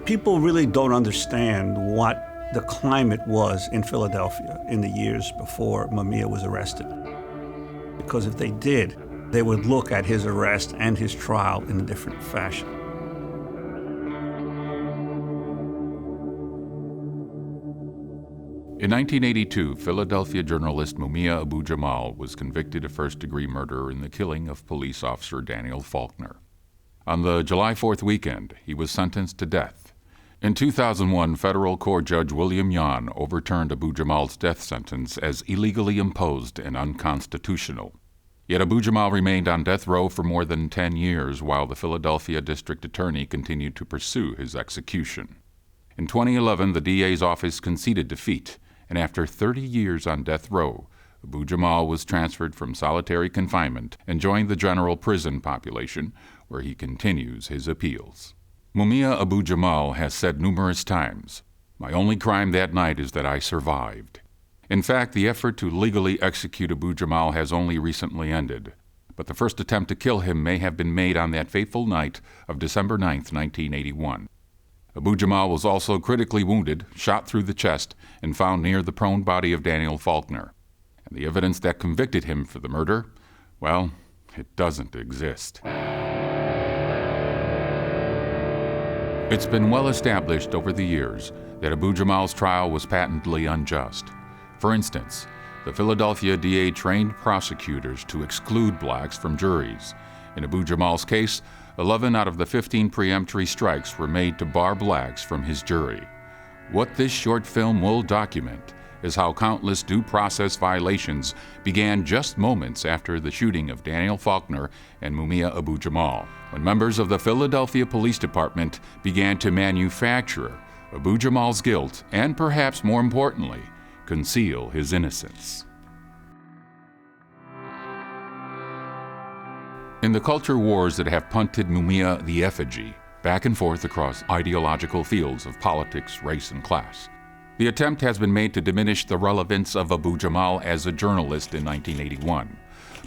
People really don't understand what the climate was in Philadelphia in the years before Mumia was arrested. Because if they did, they would look at his arrest and his trial in a different fashion. In 1982, Philadelphia journalist Mumia Abu Jamal was convicted of first-degree murder in the killing of police officer Daniel Faulkner. On the July 4th weekend, he was sentenced to death. In 2001, federal court judge William Yon overturned Abu Jamal's death sentence as illegally imposed and unconstitutional. Yet Abu Jamal remained on death row for more than 10 years while the Philadelphia district attorney continued to pursue his execution. In 2011, the DA's office conceded defeat, and after 30 years on death row, Abu Jamal was transferred from solitary confinement and joined the general prison population, where he continues his appeals. Mumia Abu Jamal has said numerous times, "My only crime that night is that I survived." In fact, the effort to legally execute Abu Jamal has only recently ended, but the first attempt to kill him may have been made on that fateful night of December 9, 1981. Abu Jamal was also critically wounded, shot through the chest, and found near the prone body of Daniel Faulkner. And the evidence that convicted him for the murder, well, it doesn't exist. It's been well established over the years that Abu Jamal's trial was patently unjust. For instance, the Philadelphia DA trained prosecutors to exclude blacks from juries. In Abu Jamal's case, 11 out of the 15 preemptory strikes were made to bar blacks from his jury. What this short film will document is how countless due process violations began just moments after the shooting of Daniel Faulkner and Mumia Abu Jamal, when members of the Philadelphia Police Department began to manufacture Abu Jamal's guilt and, perhaps more importantly, conceal his innocence. In the culture wars that have punted Mumia the effigy back and forth across ideological fields of politics, race, and class, the attempt has been made to diminish the relevance of Abu Jamal as a journalist in 1981.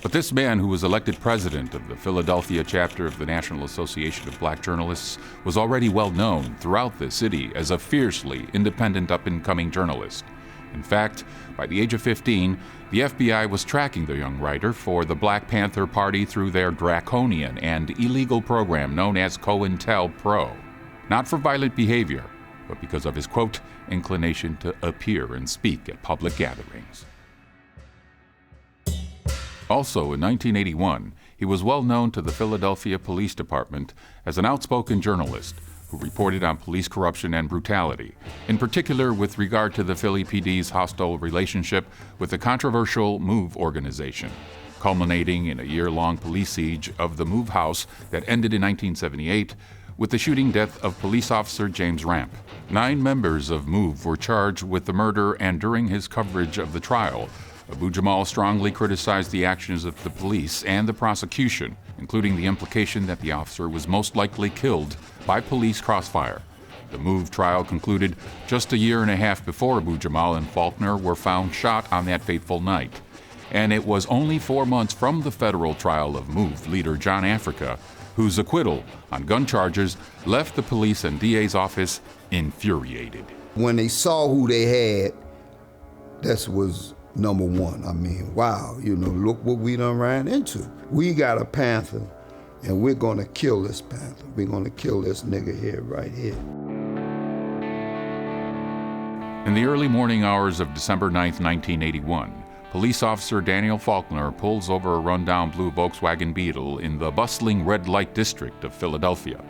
But this man, who was elected president of the Philadelphia chapter of the National Association of Black Journalists, was already well known throughout the city as a fiercely independent up-and-coming journalist. In fact, by the age of 15, the FBI was tracking the young writer for the Black Panther Party through their draconian and illegal program known as COINTELPRO. Not for violent behavior, but because of his, quote, inclination to appear and speak at public gatherings. Also, in 1981, he was well known to the Philadelphia Police Department as an outspoken journalist who reported on police corruption and brutality, in particular with regard to the Philly PD's hostile relationship with the controversial MOVE organization, culminating in a year-long police siege of the MOVE House that ended in 1978 with the shooting death of police officer James Ramp. 9 members of MOVE were charged with the murder, and during his coverage of the trial, Abu Jamal strongly criticized the actions of the police and the prosecution, including the implication that the officer was most likely killed by police crossfire. The MOVE trial concluded just a year and a half before Abu Jamal and Faulkner were found shot on that fateful night. And it was only 4 months from the federal trial of MOVE leader John Africa, whose acquittal on gun charges left the police and DA's office infuriated. When they saw who they had, that was number one. I mean, wow, look what we done ran into. We got a Panther, and we're gonna kill this Panther. We're gonna kill this nigga here, right here. In the early morning hours of December 9, 1981, police officer Daniel Faulkner pulls over a rundown blue Volkswagen Beetle in the bustling red light district of Philadelphia.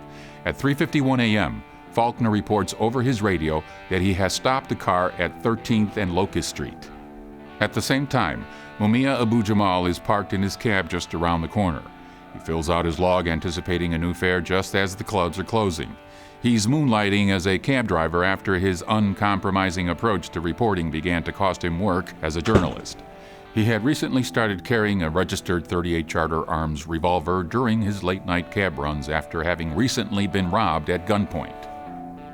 At 3:51 a.m., Faulkner reports over his radio that he has stopped the car at 13th and Locust Street. At the same time, Mumia Abu Jamal is parked in his cab just around the corner. He fills out his log anticipating a new fare just as the clubs are closing. He's moonlighting as a cab driver after his uncompromising approach to reporting began to cost him work as a journalist. He had recently started carrying a registered .38 Charter Arms revolver during his late-night cab runs after having recently been robbed at gunpoint.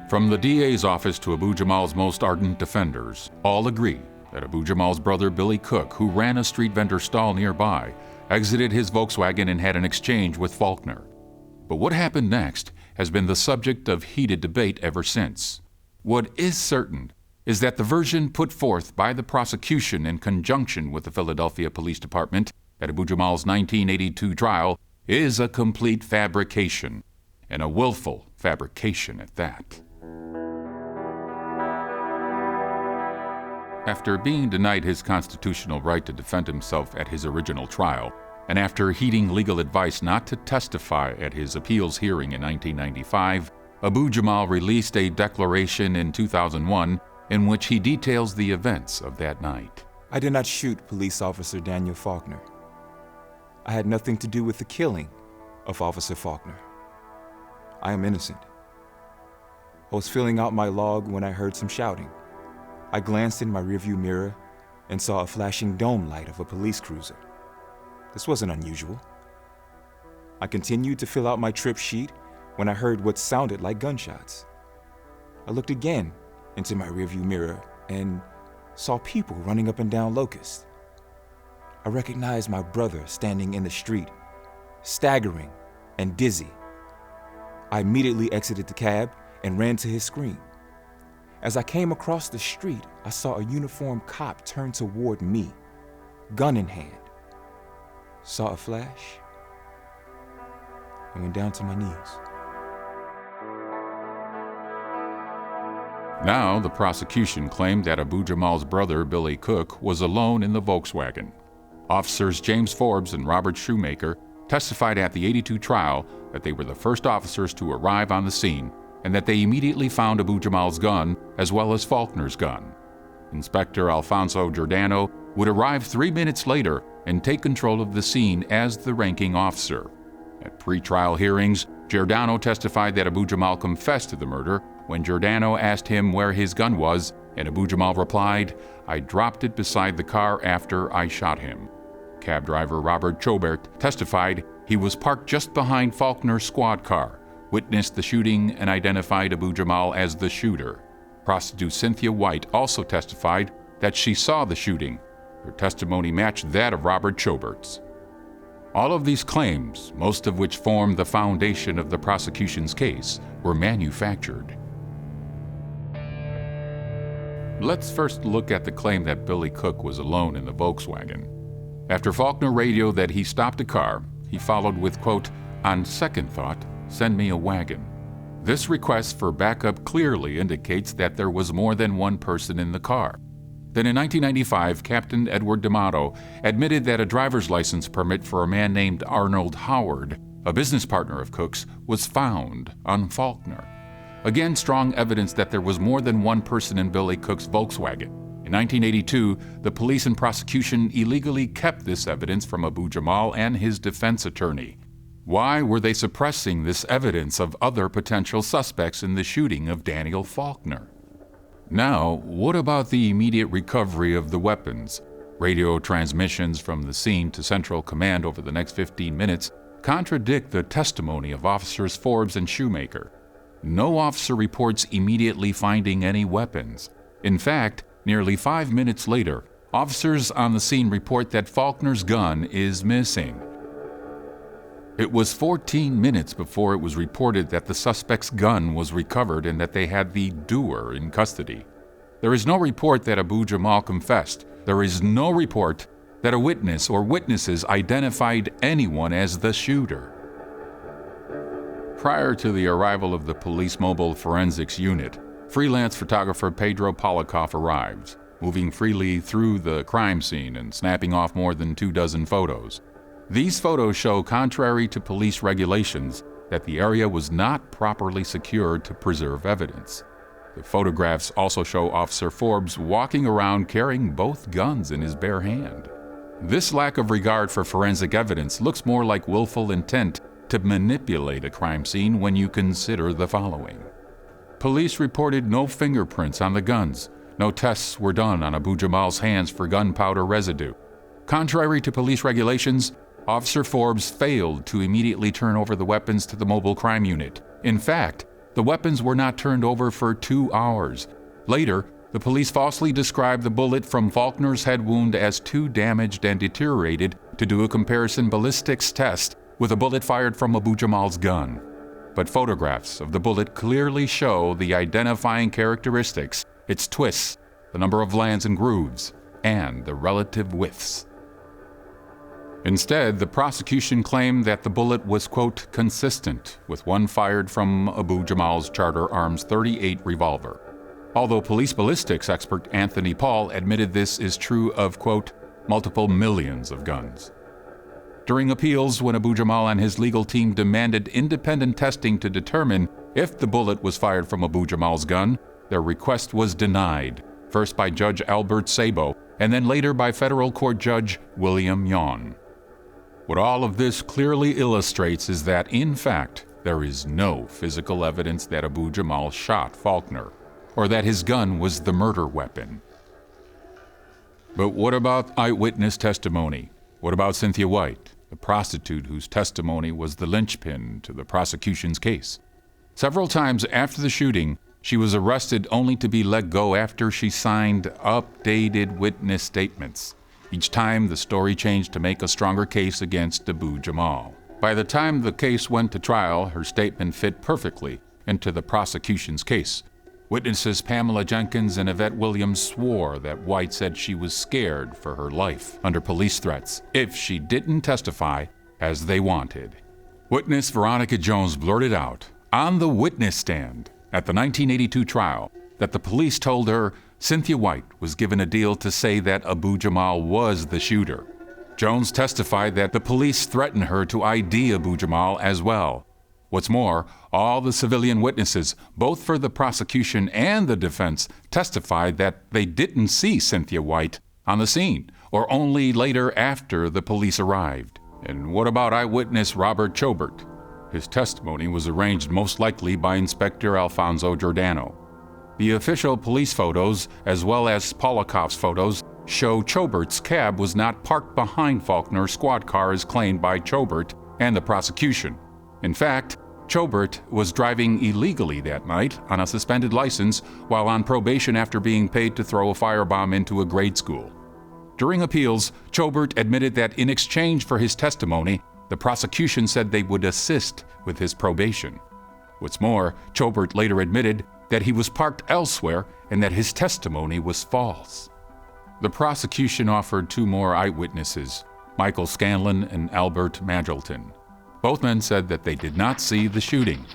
From the DA's office to Abu Jamal's most ardent defenders, all agree that Abu Jamal's brother Billy Cook, who ran a street vendor stall nearby, exited his Volkswagen and had an exchange with Faulkner. But what happened next has been the subject of heated debate ever since. What is certain is that the version put forth by the prosecution in conjunction with the Philadelphia Police Department at Abu Jamal's 1982 trial is a complete fabrication, and a willful fabrication at that. After being denied his constitutional right to defend himself at his original trial, and after heeding legal advice not to testify at his appeals hearing in 1995, Abu Jamal released a declaration in 2001 in which he details the events of that night. I did not shoot police officer Daniel Faulkner. I had nothing to do with the killing of Officer Faulkner. I am innocent. I was filling out my log when I heard some shouting. I glanced in my rearview mirror and saw a flashing dome light of a police cruiser. This wasn't unusual. I continued to fill out my trip sheet when I heard what sounded like gunshots. I looked again into my rearview mirror and saw people running up and down Locust. I recognized my brother standing in the street, staggering and dizzy. I immediately exited the cab and ran to his screen. As I came across the street, I saw a uniformed cop turn toward me, gun in hand. Saw a flash and went down to my knees. Now, the prosecution claimed that Abu Jamal's brother, Billy Cook, was alone in the Volkswagen. Officers James Forbes and Robert Shoemaker testified at the 82 trial that they were the first officers to arrive on the scene and that they immediately found Abu Jamal's gun as well as Faulkner's gun. Inspector Alfonso Giordano would arrive 3 minutes later and take control of the scene as the ranking officer. At pre-trial hearings, Giordano testified that Abu Jamal confessed to the murder when Giordano asked him where his gun was, and Abu Jamal replied, "I dropped it beside the car after I shot him." Cab driver Robert Chobert testified he was parked just behind Faulkner's squad car, witnessed the shooting, and identified Abu Jamal as the shooter. Prostitute Cynthia White also testified that she saw the shooting. Her testimony matched that of Robert Chobert's. All of these claims, most of which form the foundation of the prosecution's case, were manufactured. Let's first look at the claim that Billy Cook was alone in the Volkswagen. After Faulkner radioed that he stopped a car, he followed with, quote, "On second thought, send me a wagon." This request for backup clearly indicates that there was more than one person in the car. Then in 1995, Captain Edward D'Amato admitted that a driver's license permit for a man named Arnold Howard, a business partner of Cook's, was found on Faulkner. Again, strong evidence that there was more than one person in Billy Cook's Volkswagen. In 1982, the police and prosecution illegally kept this evidence from Abu Jamal and his defense attorney. Why were they suppressing this evidence of other potential suspects in the shooting of Daniel Faulkner? Now, what about the immediate recovery of the weapons? Radio transmissions from the scene to Central Command over the next 15 minutes contradict the testimony of Officers Forbes and Shoemaker. No officer reports immediately finding any weapons. In fact, nearly 5 minutes later, officers on the scene report that Faulkner's gun is missing. It was 14 minutes before it was reported that the suspect's gun was recovered and that they had the doer in custody. There is no report that Abu Jamal confessed. There is no report that a witness or witnesses identified anyone as the shooter. Prior to the arrival of the police mobile forensics unit, freelance photographer Pedro Polikoff arrived, moving freely through the crime scene and snapping off more than 24 photos. These photos show, contrary to police regulations, that the area was not properly secured to preserve evidence. The photographs also show Officer Forbes walking around carrying both guns in his bare hand. This lack of regard for forensic evidence looks more like willful intent to manipulate a crime scene when you consider the following. Police reported no fingerprints on the guns. No tests were done on Abu Jamal's hands for gunpowder residue. Contrary to police regulations, Officer Forbes failed to immediately turn over the weapons to the mobile crime unit. In fact, the weapons were not turned over for 2 hours. Later, the police falsely described the bullet from Faulkner's head wound as too damaged and deteriorated to do a comparison ballistics test with a bullet fired from Abu Jamal's gun. But photographs of the bullet clearly show the identifying characteristics, its twists, the number of lands and grooves, and the relative widths. Instead, the prosecution claimed that the bullet was, quote, consistent with one fired from Abu Jamal's Charter Arms .38 revolver, although police ballistics expert Anthony Paul admitted this is true of, quote, multiple millions of guns. During appeals, when Abu Jamal and his legal team demanded independent testing to determine if the bullet was fired from Abu Jamal's gun, their request was denied, first by Judge Albert Sabo, and then later by federal court judge William Yawn. What all of this clearly illustrates is that, in fact, there is no physical evidence that Abu Jamal shot Faulkner, or that his gun was the murder weapon. But what about eyewitness testimony? What about Cynthia White, the prostitute whose testimony was the linchpin to the prosecution's case? Several times after the shooting, she was arrested only to be let go after she signed updated witness statements. Each time, the story changed to make a stronger case against Abu Jamal. By the time the case went to trial, her statement fit perfectly into the prosecution's case. Witnesses Pamela Jenkins and Yvette Williams swore that White said she was scared for her life under police threats if she didn't testify as they wanted. Witness Veronica Jones blurted out on the witness stand at the 1982 trial that the police told her Cynthia White was given a deal to say that Abu Jamal was the shooter. Jones testified that the police threatened her to ID Abu Jamal as well. What's more, all the civilian witnesses, both for the prosecution and the defense, testified that they didn't see Cynthia White on the scene, or only later after the police arrived. And what about eyewitness Robert Chobert? His testimony was arranged most likely by Inspector Alfonso Giordano. The official police photos, as well as Polikoff's photos, show Chobert's cab was not parked behind Faulkner's squad car as claimed by Chobert and the prosecution. In fact, Chobert was driving illegally that night on a suspended license while on probation after being paid to throw a firebomb into a grade school. During appeals, Chobert admitted that in exchange for his testimony, the prosecution said they would assist with his probation. What's more, Chobert later admitted that he was parked elsewhere and that his testimony was false. The prosecution offered two more eyewitnesses, Michael Scanlon and Albert Magilton. Both men said that they did not see the shooting.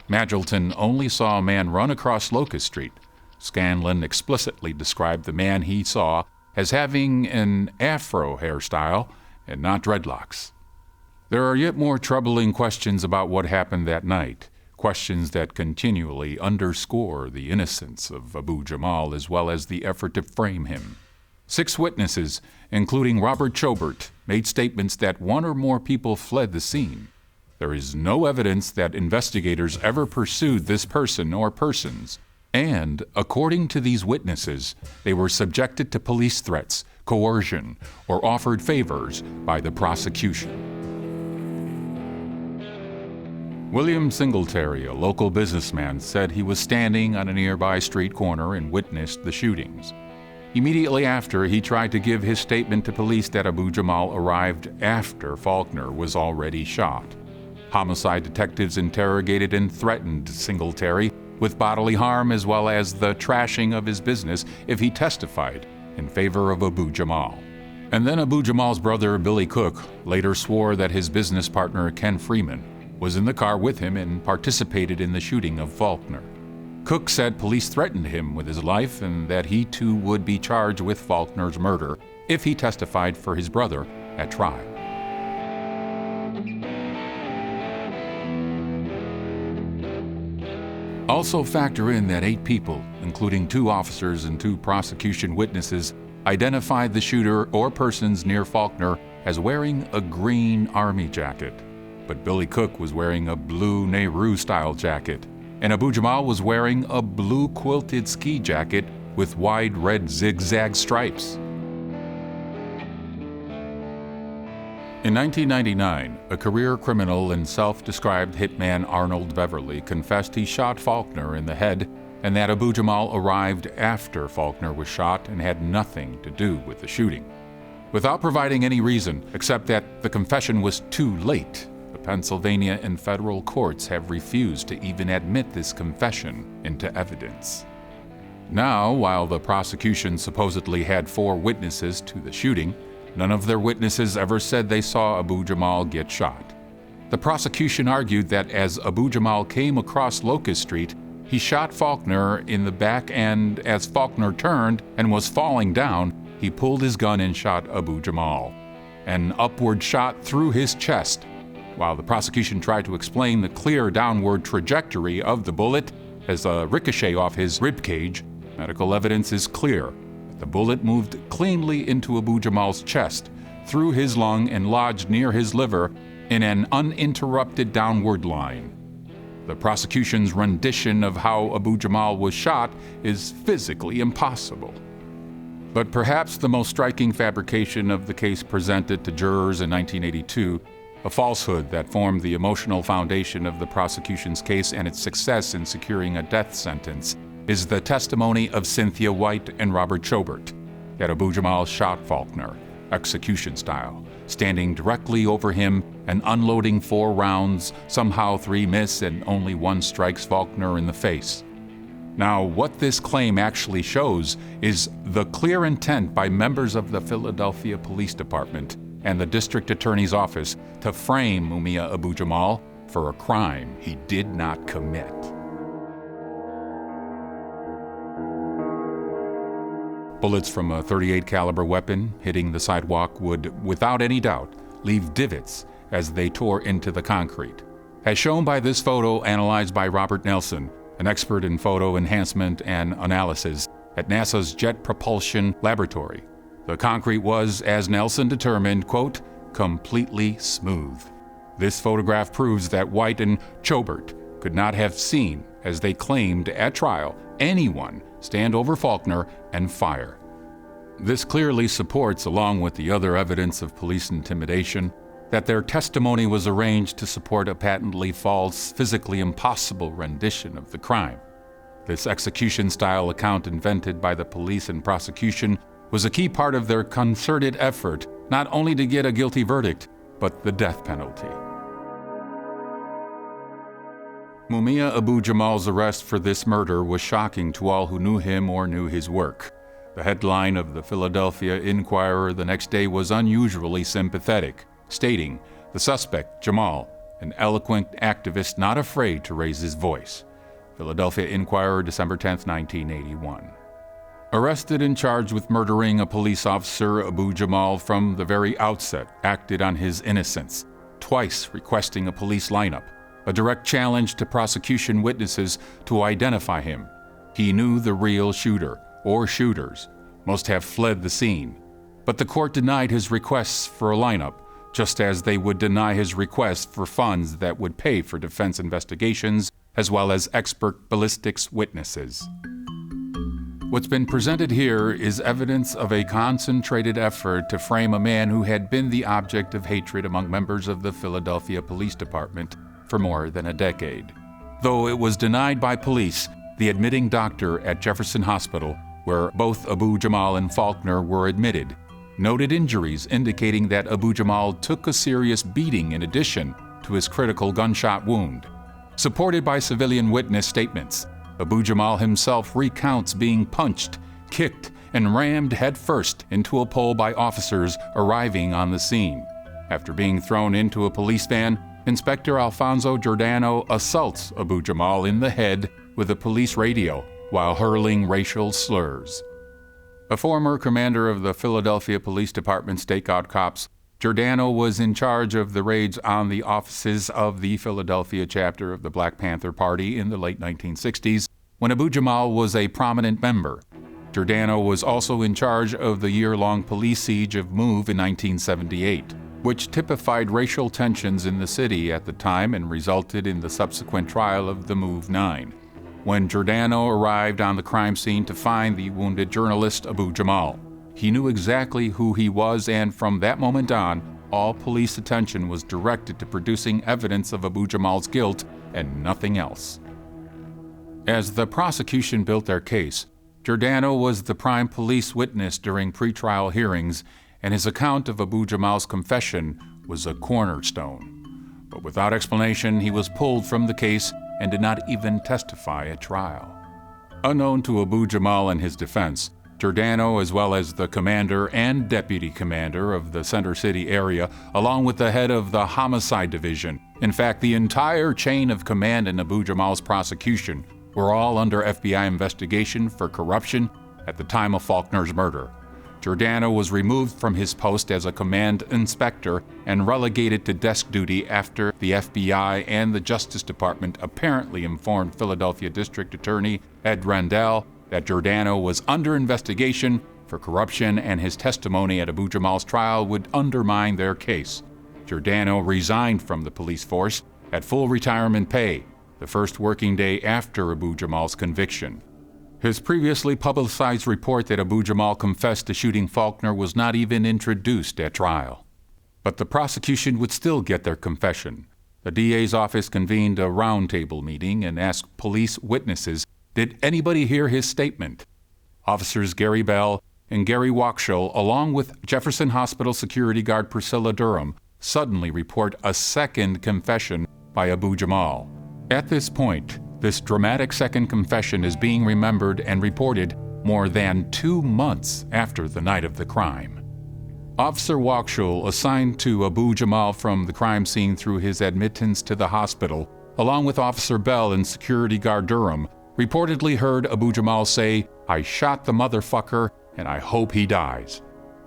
Magilton only saw a man run across Locust Street. Scanlon explicitly described the man he saw as having an afro hairstyle and not dreadlocks. There are yet more troubling questions about what happened that night. Questions that continually underscore the innocence of Abu Jamal as well as the effort to frame him. 6 witnesses, including Robert Chobert, made statements that one or more people fled the scene. There is no evidence that investigators ever pursued this person or persons, and, according to these witnesses, they were subjected to police threats, coercion, or offered favors by the prosecution. William Singletary, a local businessman, said he was standing on a nearby street corner and witnessed the shootings. Immediately after, he tried to give his statement to police that Abu Jamal arrived after Faulkner was already shot. Homicide detectives interrogated and threatened Singletary with bodily harm as well as the trashing of his business if he testified in favor of Abu Jamal. And then Abu Jamal's brother, Billy Cook, later swore that his business partner, Ken Freeman, was in the car with him and participated in the shooting of Faulkner. Cook said police threatened him with his life and that he too would be charged with Faulkner's murder if he testified for his brother at trial. Also factor in that 8 people, including 2 officers and 2 prosecution witnesses, identified the shooter or persons near Faulkner as wearing a green army jacket. But Billy Cook was wearing a blue Nehru-style jacket, and Abu Jamal was wearing a blue quilted ski jacket with wide red zigzag stripes. In 1999, a career criminal and self-described hitman Arnold Beverly confessed he shot Faulkner in the head and that Abu Jamal arrived after Faulkner was shot and had nothing to do with the shooting. Without providing any reason except that the confession was too late, the Pennsylvania and federal courts have refused to even admit this confession into evidence. Now, while the prosecution supposedly had 4 witnesses to the shooting, none of their witnesses ever said they saw Abu Jamal get shot. The prosecution argued that as Abu Jamal came across Locust Street, he shot Faulkner in the back, and as Faulkner turned and was falling down, he pulled his gun and shot Abu Jamal. An upward shot through his chest. While the prosecution tried to explain the clear downward trajectory of the bullet as a ricochet off his ribcage, medical evidence is clear that the bullet moved cleanly into Abu Jamal's chest, through his lung, and lodged near his liver in an uninterrupted downward line. The prosecution's rendition of how Abu Jamal was shot is physically impossible. But perhaps the most striking fabrication of the case presented to jurors in 1982, a falsehood that formed the emotional foundation of the prosecution's case and its success in securing a death sentence, is the testimony of Cynthia White and Robert Chobert that Abu Jamal shot Faulkner, execution style, standing directly over him and unloading 4 rounds, somehow 3 miss and only 1 strikes Faulkner in the face. Now, what this claim actually shows is the clear intent by members of the Philadelphia Police Department and the District Attorney's Office to frame Mumia Abu Jamal for a crime he did not commit. Bullets from a .38 caliber weapon hitting the sidewalk would, without any doubt, leave divots as they tore into the concrete. As shown by this photo analyzed by Robert Nelson, an expert in photo enhancement and analysis at NASA's Jet Propulsion Laboratory, the concrete was, as Nelson determined, quote, completely smooth. This photograph proves that White and Chobert could not have seen, as they claimed at trial, anyone stand over Faulkner and fire. This clearly supports, along with the other evidence of police intimidation, that their testimony was arranged to support a patently false, physically impossible rendition of the crime. This execution-style account invented by the police and prosecution was a key part of their concerted effort not only to get a guilty verdict, but the death penalty. Mumia Abu Jamal's arrest for this murder was shocking to all who knew him or knew his work. The headline of the Philadelphia Inquirer the next day was unusually sympathetic, stating, "The suspect, Jamal, an eloquent activist not afraid to raise his voice." Philadelphia Inquirer, December 10, 1981. Arrested and charged with murdering a police officer, Abu Jamal from the very outset acted on his innocence, twice requesting a police lineup, a direct challenge to prosecution witnesses to identify him. He knew the real shooter, or shooters, must have fled the scene, but the court denied his requests for a lineup, just as they would deny his request for funds that would pay for defense investigations as well as expert ballistics witnesses. What's been presented here is evidence of a concentrated effort to frame a man who had been the object of hatred among members of the Philadelphia Police Department for more than a decade. Though it was denied by police, the admitting doctor at Jefferson Hospital, where both Abu Jamal and Faulkner were admitted, noted injuries indicating that Abu Jamal took a serious beating in addition to his critical gunshot wound. Supported by civilian witness statements, Abu Jamal himself recounts being punched, kicked, and rammed headfirst into a pole by officers arriving on the scene. After being thrown into a police van, Inspector Alfonso Giordano assaults Abu Jamal in the head with a police radio while hurling racial slurs. A former commander of the Philadelphia Police Department stakeout cops, Giordano was in charge of the raids on the offices of the Philadelphia chapter of the Black Panther Party in the late 1960s, when Abu Jamal was a prominent member. Giordano was also in charge of the year-long police siege of Move in 1978, which typified racial tensions in the city at the time and resulted in the subsequent trial of the Move 9. When Giordano arrived on the crime scene to find the wounded journalist Abu Jamal, he knew exactly who he was, and from that moment on, all police attention was directed to producing evidence of Abu Jamal's guilt and nothing else. As the prosecution built their case, Giordano was the prime police witness during pretrial hearings, and his account of Abu Jamal's confession was a cornerstone. But without explanation, he was pulled from the case and did not even testify at trial. Unknown to Abu Jamal and his defense, Giordano, as well as the commander and deputy commander of the Center City area, along with the head of the homicide division, in fact, the entire chain of command in Abu Jamal's prosecution, were all under FBI investigation for corruption at the time of Faulkner's murder. Giordano was removed from his post as a command inspector and relegated to desk duty after the FBI and the Justice Department apparently informed Philadelphia District Attorney Ed Rendell that Giordano was under investigation for corruption and his testimony at Abu Jamal's trial would undermine their case. Giordano resigned from the police force at full retirement pay, the first working day after Abu Jamal's conviction. His previously publicized report that Abu Jamal confessed to shooting Faulkner was not even introduced at trial. But the prosecution would still get their confession. The DA's office convened a roundtable meeting and asked police witnesses, did anybody hear his statement? Officers Gary Bell and Gary Wachschel, along with Jefferson Hospital security guard Priscilla Durham, suddenly report a second confession by Abu Jamal. At this point, this dramatic second confession is being remembered and reported more than 2 months after the night of the crime. Officer Wachschel, assigned to Abu Jamal from the crime scene through his admittance to the hospital, along with Officer Bell and security guard Durham, reportedly heard Abu Jamal say, "I shot the motherfucker and I hope he dies."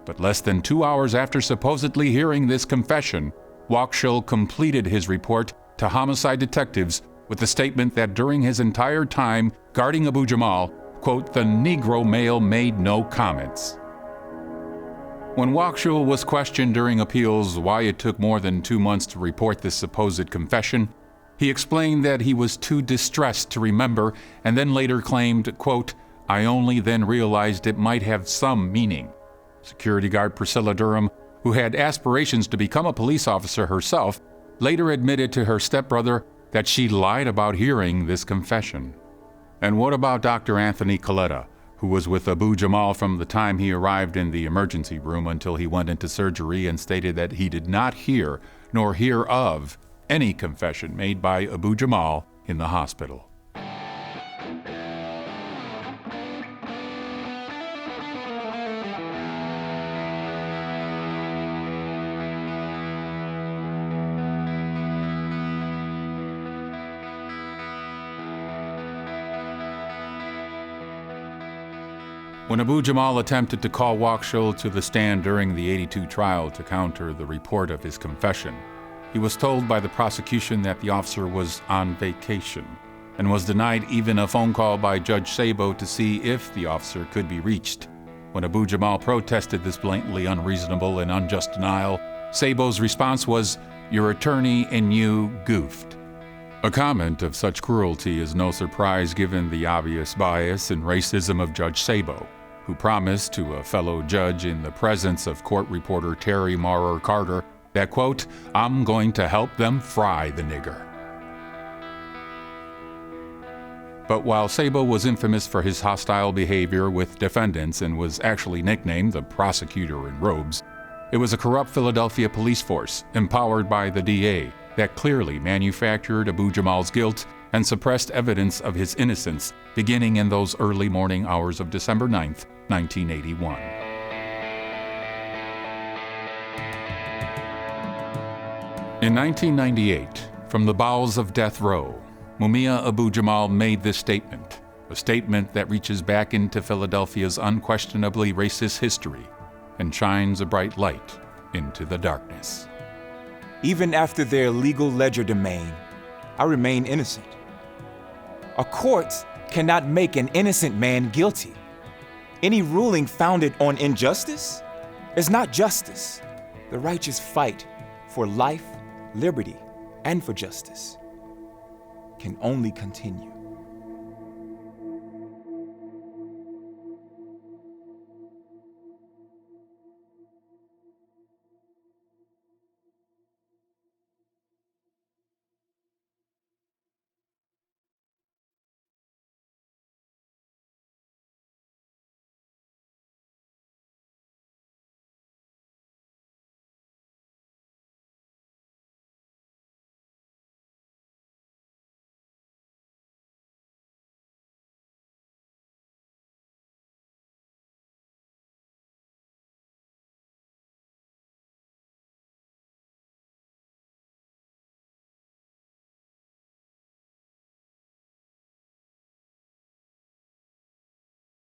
But less than 2 hours after supposedly hearing this confession, Wachschel completed his report to homicide detectives with the statement that during his entire time guarding Abu Jamal, quote, "the Negro male made no comments." When Wachschel was questioned during appeals why it took more than 2 months to report this supposed confession, he explained that he was too distressed to remember and then later claimed, quote, "I only then realized it might have some meaning." Security guard Priscilla Durham, who had aspirations to become a police officer herself, later admitted to her stepbrother that she lied about hearing this confession. And what about Dr. Anthony Coletta, who was with Abu Jamal from the time he arrived in the emergency room until he went into surgery and stated that he did not hear nor hear of any confession made by Abu Jamal in the hospital? When Abu Jamal attempted to call Wachschel to the stand during the '82 trial to counter the report of his confession, he was told by the prosecution that the officer was on vacation and was denied even a phone call by Judge Sabo to see if the officer could be reached. When Abu Jamal protested this blatantly unreasonable and unjust denial, Sabo's response was, "Your attorney and you goofed." A comment of such cruelty is no surprise given the obvious bias and racism of Judge Sabo, who promised to a fellow judge in the presence of court reporter Terry Maurer Carter that, quote, "I'm going to help them fry the nigger." But while Sabo was infamous for his hostile behavior with defendants and was actually nicknamed the prosecutor in robes, it was a corrupt Philadelphia police force, empowered by the DA, that clearly manufactured Abu Jamal's guilt and suppressed evidence of his innocence beginning in those early morning hours of December 9th, 1981. In 1998, from the bowels of death row, Mumia Abu Jamal made this statement, a statement that reaches back into Philadelphia's unquestionably racist history and shines a bright light into the darkness. Even after their legal legerdemain, I remain innocent. A court cannot make an innocent man guilty. Any ruling founded on injustice is not justice. The righteous fight for life, liberty, and for justice can only continue.